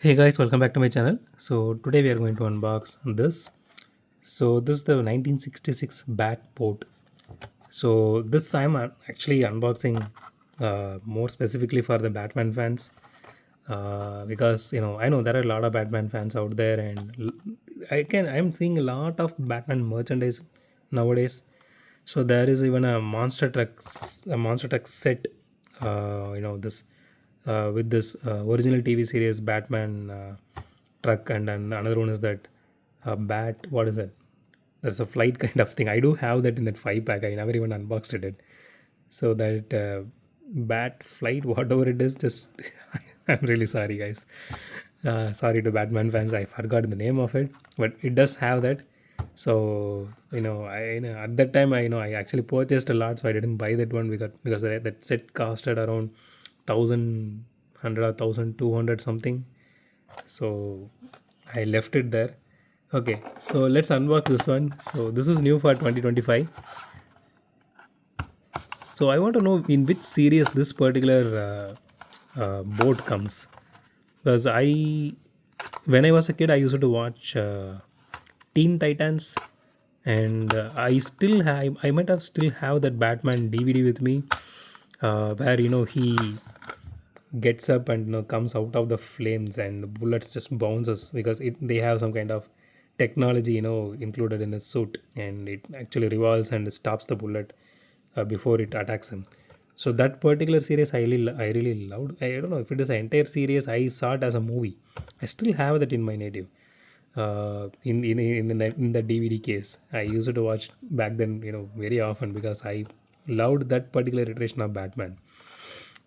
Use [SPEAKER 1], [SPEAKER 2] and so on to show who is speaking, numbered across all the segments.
[SPEAKER 1] Hey guys, welcome back to my channel. So today we are going to unbox this. So this is the 1966 BATBOAT. So this I'm actually unboxing more specifically for the Batman fans because I know there are a lot of Batman fans out there, and I'm seeing a lot of Batman merchandise nowadays. So there is even a monster truck set. This with this original TV series Batman truck, and then another one is that bat. What is it? There's a flight kind of thing. I do have that in that 5 pack. I never even unboxed it. So that bat flight, whatever it is, just I'm really sorry, guys. Sorry to Batman fans. I forgot the name of it, but it does have that. So at that time I actually purchased a lot, so I didn't buy that one because that set costed around 1,100 or 1,200 something. So I left it there. Okay, so let's unbox this one. So this is new for 2025. So I want to know in which series this particular boat comes, because when I was a kid, I used to watch Teen Titans, and I might have still have that Batman DVD with me, where he gets up and comes out of the flames and bullets just bounces because they have some kind of technology included in the suit, and it actually revolves and stops the bullet before it attacks him. So that particular series I really loved. I don't know if it is an entire series. I saw it as a movie. I still have that in my native in the DVD case. I used to watch back then very often because I loved that particular iteration of Batman.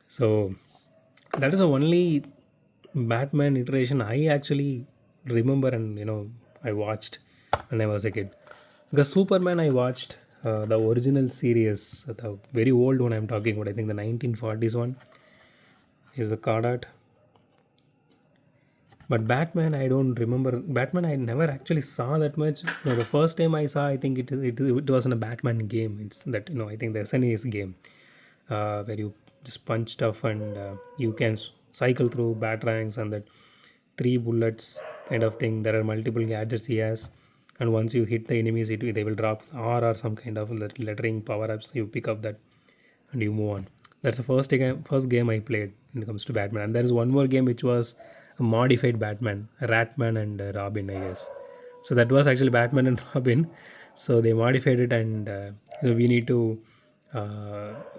[SPEAKER 1] So that is the only Batman iteration I actually remember, and I watched when I was a kid. Because Superman I watched the original series, the very old one I'm talking about. I think the 1940s one is the card art. But Batman, I don't remember. Batman, I never actually saw that much. No, the first time I saw, I think it was in a Batman game. It's that I think the SNES game, where you just punch stuff and you can cycle through bat ranks and that three bullets kind of thing. There are multiple gadgets he has, and once you hit the enemies, they will drop R or some kind of lettering power ups. You pick up that and you move on. That's the first game I played when it comes to Batman. And there is one more game which was a modified Batman, Ratman and Robin, I guess. So that was actually Batman and Robin. So they modified it, and we need to.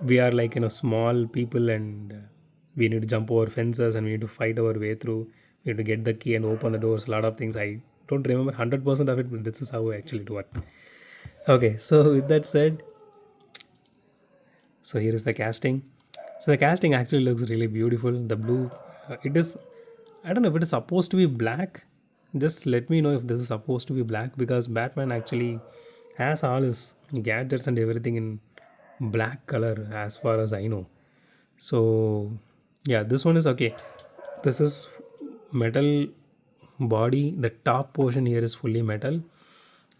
[SPEAKER 1] We are like small people, and we need to jump over fences, and we need to fight our way through. We need to get the key and open the doors. A lot of things I don't remember 100% of it, but this is how actually it worked. Okay, so with that said, so here is the casting. So the casting actually looks really beautiful. The blue, it is. I don't know if it is supposed to be black. Just let me know if this is supposed to be black, because Batman actually has all his gadgets and everything in black color as far as I know. So yeah, this one is okay. This is metal body. The top portion here is fully metal,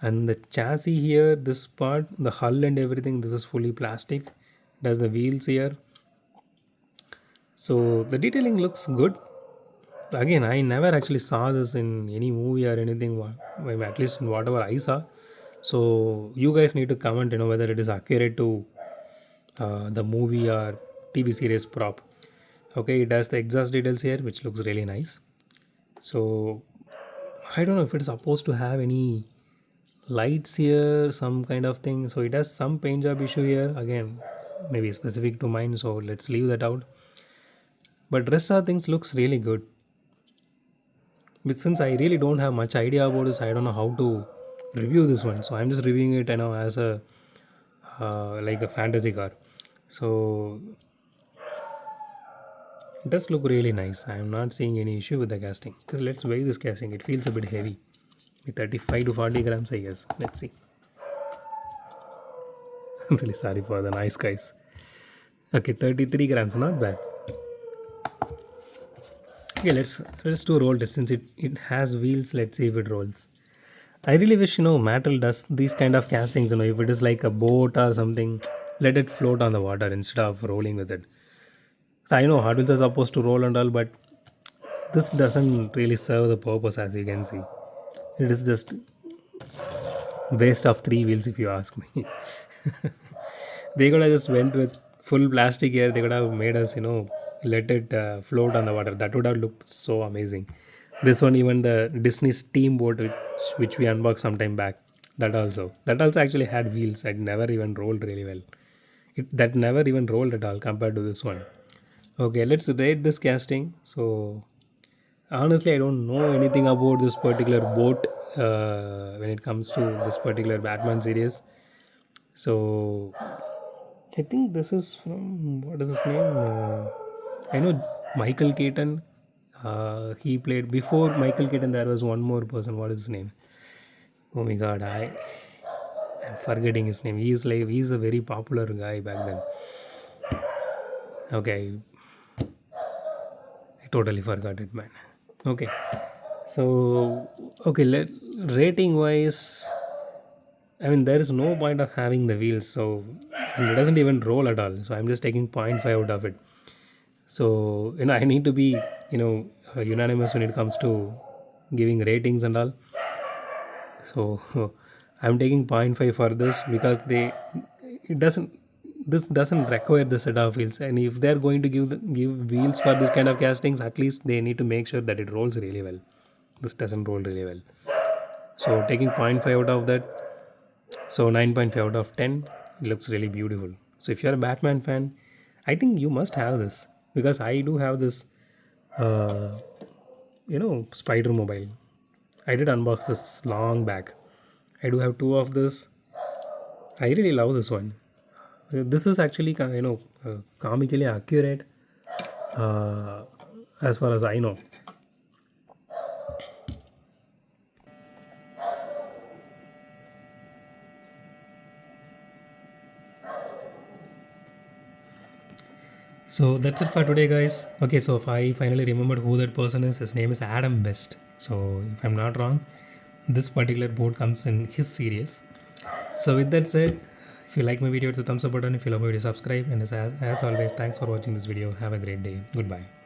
[SPEAKER 1] and the chassis here, this part, the hull and everything, this is fully plastic. There's the wheels here. So the detailing looks good. Again, I never actually saw this in any movie or anything, at least in whatever I saw. So you guys need to comment whether it is accurate to the movie or TV series prop. Okay, it has the exhaust details here, which looks really nice. So I don't know if it's supposed to have any lights here, some kind of thing. So it has some paint job issue here. Again, maybe specific to mine, so let's leave that out. But rest of things looks really good. But since I really don't have much idea about this, I don't know how to review this one. So I'm just reviewing it, as a like a fantasy car. So it does look really nice. I'm not seeing any issue with the casting. Because let's weigh this casting. It feels a bit heavy. 35 to 40 grams, I guess. Let's see. I'm really sorry for the noise, guys. Okay, 33 grams, not bad. Okay, let's do roll test. Since it has wheels, let's see if it rolls. I really wish Mattel does these kind of castings. If it is like a boat or something, let it float on the water instead of rolling with it. So I know Hotwheels are supposed to roll and all, but this doesn't really serve the purpose, as you can see. It is just waste of three wheels, if you ask me. They could have just went with full plastic here. They could have made us, let it float on the water. That would have looked so amazing. This one, even the Disney steamboat, which we unboxed some time back, that also actually had wheels. It never even rolled really well. That never even rolled at all compared to this one. Okay, let's rate this casting. So honestly, I don't know anything about this particular boat when it comes to this particular Batman series. So I think this is from, what is his name? I know Michael Keaton. He played before Michael Keaton. There was one more person. What is his name? Oh my God, I'm forgetting his name. He's a very popular guy back then. Okay, I totally forgot it, man. Okay, so okay, rating wise, I mean, there is no point of having the wheels, so and it doesn't even roll at all. So I'm just taking point 0.5 out of it. So I need to be unanimous when it comes to giving ratings and all. So I'm taking point 0.5 for this because it doesn't this doesn't require the set of wheels, and if they're going to give wheels for this kind of castings, at least they need to make sure that it rolls really well. This doesn't roll really well. So taking point 0.5 out of that, so 9.5 out of 10. It looks really beautiful. So if you're a Batman fan, I think you must have this, because I do have this uh, Spider Mobile. I did unbox this long back. I do have two of this. I really love this one. This is actually comically accurate, uh, as far as I know. So that's it for today, guys. Okay, so if I finally remembered who that person is, his name is Adam West. So if I'm not wrong, this particular board comes in his series. So with that said, if you like my video, hit the thumbs up button. If you love my video, subscribe. And as always, thanks for watching this video. Have a great day. Goodbye.